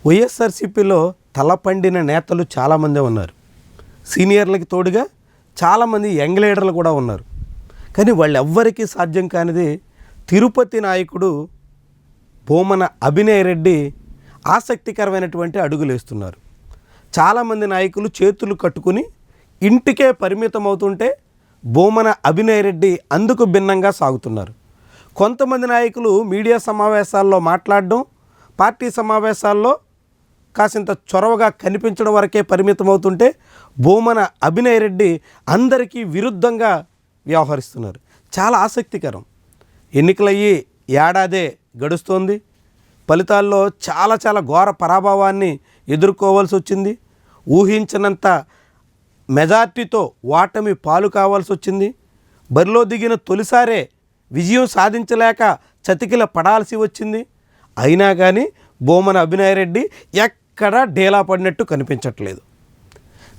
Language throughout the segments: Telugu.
వైఎస్ఆర్సీపీలో తలపండిన నేతలు చాలామంది ఉన్నారు. సీనియర్లకి తోడుగా చాలామంది యంగ్ లీడర్లు కూడా ఉన్నారు. కానీ వాళ్ళెవ్వరికీ సాధ్యం కానిది తిరుపతి నాయకుడు భూమన అభినయ్ రెడ్డి ఆసక్తికరమైనటువంటి అడుగులు వేస్తున్నారు. చాలామంది నాయకులు చేతులు కట్టుకుని ఇంటికే పరిమితం అవుతుంటే భూమన అభినయ్ రెడ్డి అందుకు భిన్నంగా సాగుతున్నారు. కొంతమంది నాయకులు మీడియా సమావేశాల్లో మాట్లాడడం, పార్టీ సమావేశాల్లో కాసింత చొరవగా కనిపించడం వరకే పరిమితం అవుతుంటే భూమన అభినయ్ రెడ్డి అందరికీ విరుద్ధంగా వ్యవహరిస్తున్నారు. చాలా ఆసక్తికరం. ఎన్నికలయ్యి ఏడాదే గడుస్తోంది. ఫలితాల్లో చాలా ఘోర పరాభవాన్ని ఎదుర్కోవాల్సి వచ్చింది. ఊహించినంత మెజార్టీతో ఓటమి పాలు కావాల్సి వచ్చింది. బరిలో దిగిన తొలిసారే విజయం సాధించలేక చతికిల పడాల్సి వచ్చింది. అయినా కానీ భూమన అభినయ్ రెడ్డి ఎక్కడా డేలా పడినట్టు కనిపించట్లేదు.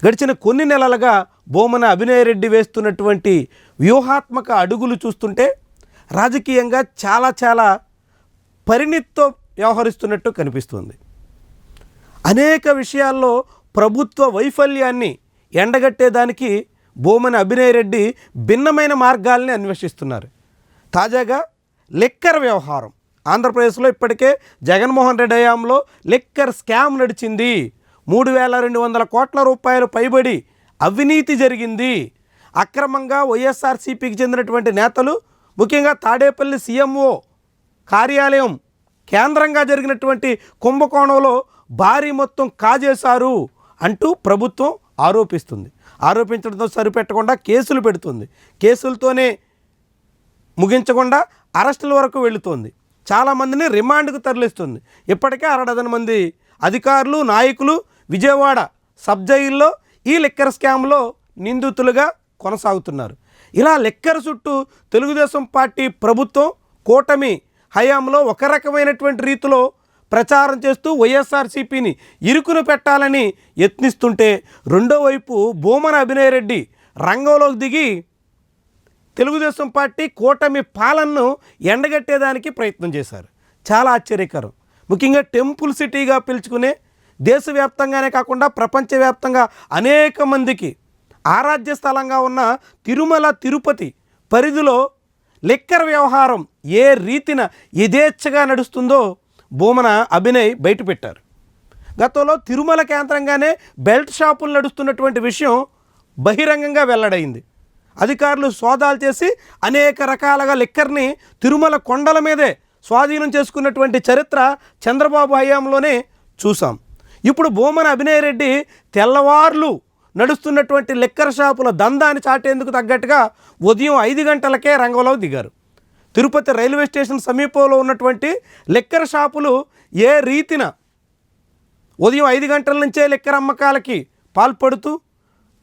గడిచిన కొన్ని నెలలుగా భూమన అభినయ్ రెడ్డి వేస్తున్నటువంటి వ్యూహాత్మక అడుగులు చూస్తుంటే రాజకీయంగా చాలా పరిణితితో వ్యవహరిస్తున్నట్టు కనిపిస్తుంది. అనేక విషయాల్లో ప్రభుత్వ వైఫల్యాన్ని ఎండగట్టేదానికి భూమన అభినయ్ రెడ్డి భిన్నమైన మార్గాల్ని అన్వేషిస్తున్నారు. తాజాగా లిక్కర్ వ్యవహారం ఆంధ్రప్రదేశ్లో ఇప్పటికే జగన్మోహన్ రెడ్డి హయాంలో లిక్కర్ స్కామ్ నడిచింది. 3,200 కోట్ల రూపాయలు పైబడి అవినీతి జరిగింది. అక్రమంగా వైఎస్ఆర్సీపీకి చెందినటువంటి నేతలు, ముఖ్యంగా తాడేపల్లి సీఎంఓ కార్యాలయం కేంద్రంగా జరిగినటువంటి కుంభకోణంలో భారీ మొత్తం కాజేశారు అంటూ ప్రభుత్వం ఆరోపిస్తుంది. ఆరోపించడంతో సరిపెట్టకుండా కేసులు పెడుతుంది. కేసులతోనే ముగించకుండా అరెస్టుల వరకు వెళుతోంది. చాలామందిని రిమాండ్కు తరలిస్తుంది. ఇప్పటికే 6 మంది అధికారులు, నాయకులు విజయవాడ సబ్ జైల్లో ఈ లిక్కర్ స్కామ్లో నిందితులుగా కొనసాగుతున్నారు. ఇలా లిక్కర్ చుట్టూ తెలుగుదేశం పార్టీ ప్రభుత్వం కూటమి హయాంలో ఒక రకమైనటువంటి రీతిలో ప్రచారం చేస్తూ వైఎస్ఆర్సీపీని ఇరుకును పెట్టాలని యత్నిస్తుంటే, రెండో వైపు భూమన అభినయ్ రెడ్డి రంగంలోకి దిగి తెలుగుదేశం పార్టీ కూటమి పాలనను ఎండగట్టేదానికి ప్రయత్నం చేశారు. చాలా ఆశ్చర్యకరం. ముఖ్యంగా టెంపుల్ సిటీగా పిలుచుకునే, దేశవ్యాప్తంగానే కాకుండా ప్రపంచవ్యాప్తంగా అనేక మందికి ఆరాధ్య స్థలంగా ఉన్న తిరుమల తిరుపతి పరిధిలో లిక్కర్ వ్యవహారం ఏ రీతిన యథేచ్ఛగా నడుస్తుందో భూమన అభినయ్ బయటపెట్టారు. గతంలో తిరుమల కేంద్రంగానే బెల్ట్ షాపులు నడుస్తున్నటువంటి విషయం బహిరంగంగా వెల్లడైంది. అధికారులు సోదాలు చేసి అనేక రకాలుగా లిక్కర్ని తిరుమల కొండల మీదే స్వాధీనం చేసుకున్నటువంటి చరిత్ర చంద్రబాబు హయాంలోనే చూసాం. ఇప్పుడు భూమన అభినయ్ రెడ్డి తెల్లవార్లు నడుస్తున్నటువంటి లిక్కర్ షాపుల దందాన్ని చాటేందుకు తగ్గట్టుగా ఉదయం 5 గంటలకే రంగంలో దిగారు. తిరుపతి రైల్వే స్టేషన్ సమీపంలో ఉన్నటువంటి లిక్కర్ షాపులు ఏ రీతిన ఉదయం 5 గంటల నుంచే లిక్కర్ అమ్మకాలకి పాల్పడుతూ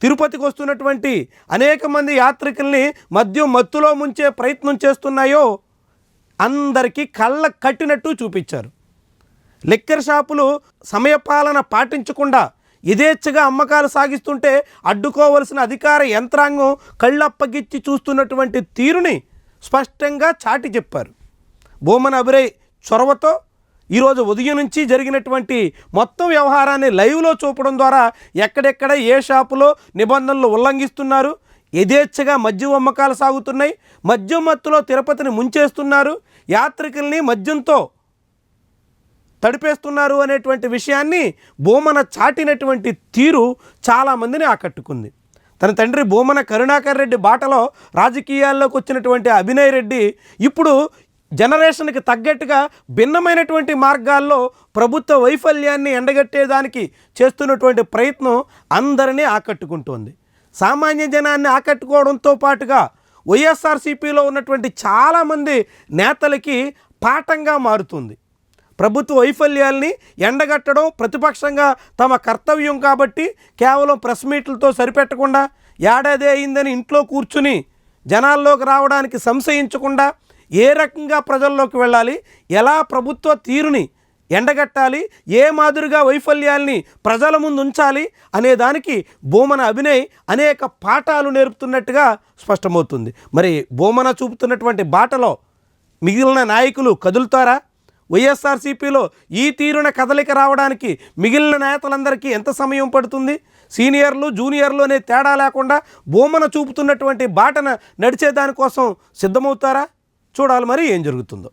తిరుపతికి వస్తున్నటువంటి అనేక మంది యాత్రికుల్ని మద్యం మత్తులో ముంచే ప్రయత్నం చేస్తున్నాయో అందరికీ కళ్ళ కట్టినట్టు చూపించారు. లిక్కర్ షాపులు సమయపాలన పాటించకుండా యథేచ్ఛగా అమ్మకాలు సాగిస్తుంటే అడ్డుకోవలసిన అధికార యంత్రాంగం కళ్ళప్పగిచ్చి చూస్తున్నటువంటి తీరుని స్పష్టంగా చాటి చెప్పారు. భూమన అభినయ్ చొరవతో ఈరోజు ఉదయం నుంచి జరిగినటువంటి మొత్తం వ్యవహారాన్ని లైవ్లో చూపడం ద్వారా ఎక్కడెక్కడ ఏ షాపులో నిబంధనలు ఉల్లంఘిస్తున్నారు, యథేచ్ఛగా మద్యం అమ్మకాలు సాగుతున్నాయి, మద్యం మత్తులో తిరుపతిని ముంచేస్తున్నారు, యాత్రికుల్ని మద్యంతో తడిపేస్తున్నారు అనేటువంటి విషయాన్ని భూమన చాటినటువంటి తీరు చాలామందిని ఆకట్టుకుంది. తన తండ్రి భూమన కరుణాకర్ రెడ్డి బాటలో రాజకీయాల్లోకి వచ్చినటువంటి అభినయ్ రెడ్డి ఇప్పుడు జనరేషన్కి తగ్గట్టుగా భిన్నమైనటువంటి మార్గాల్లో ప్రభుత్వ వైఫల్యాన్ని ఎండగట్టేదానికి చేస్తున్నటువంటి ప్రయత్నం అందరినీ ఆకట్టుకుంటోంది. సామాన్య జనాన్ని ఆకట్టుకోవడంతో పాటుగా వైఎస్ఆర్సీపీలో ఉన్నటువంటి చాలామంది నేతలకి పాఠంగా మారుతుంది. ప్రభుత్వ వైఫల్యాల్ని ఎండగట్టడం ప్రతిపక్షంగా తమ కర్తవ్యం కాబట్టి కేవలం ప్రెస్ మీట్లతో సరిపెట్టకుండా, ఏడాది అయిందని ఇంట్లో కూర్చుని జనాల్లోకి రావడానికి సంశయించకుండా ఏ రకంగా ప్రజల్లోకి వెళ్ళాలి, ఎలా ప్రభుత్వ తీరుని ఎండగట్టాలి, ఏ మాదిరిగా వైఫల్యాల్ని ప్రజల ముందు ఉంచాలి అనే దానికి భూమన అభినయ్ అనేక పాఠాలు నేర్పుతున్నట్టుగా స్పష్టమవుతుంది. మరి భూమన చూపుతున్నటువంటి బాటలో మిగిలిన నాయకులు కదులుతారా? వైఎస్ఆర్సీపీలో ఈ తీరున కదలిక రావడానికి మిగిలిన నేతలందరికీ ఎంత సమయం పడుతుంది? సీనియర్లు జూనియర్లు అనే తేడా లేకుండా భూమన చూపుతున్నటువంటి బాటన నడిచే దానికోసం సిద్ధమవుతారా? చూడాలి మరి ఏం జరుగుతుందో.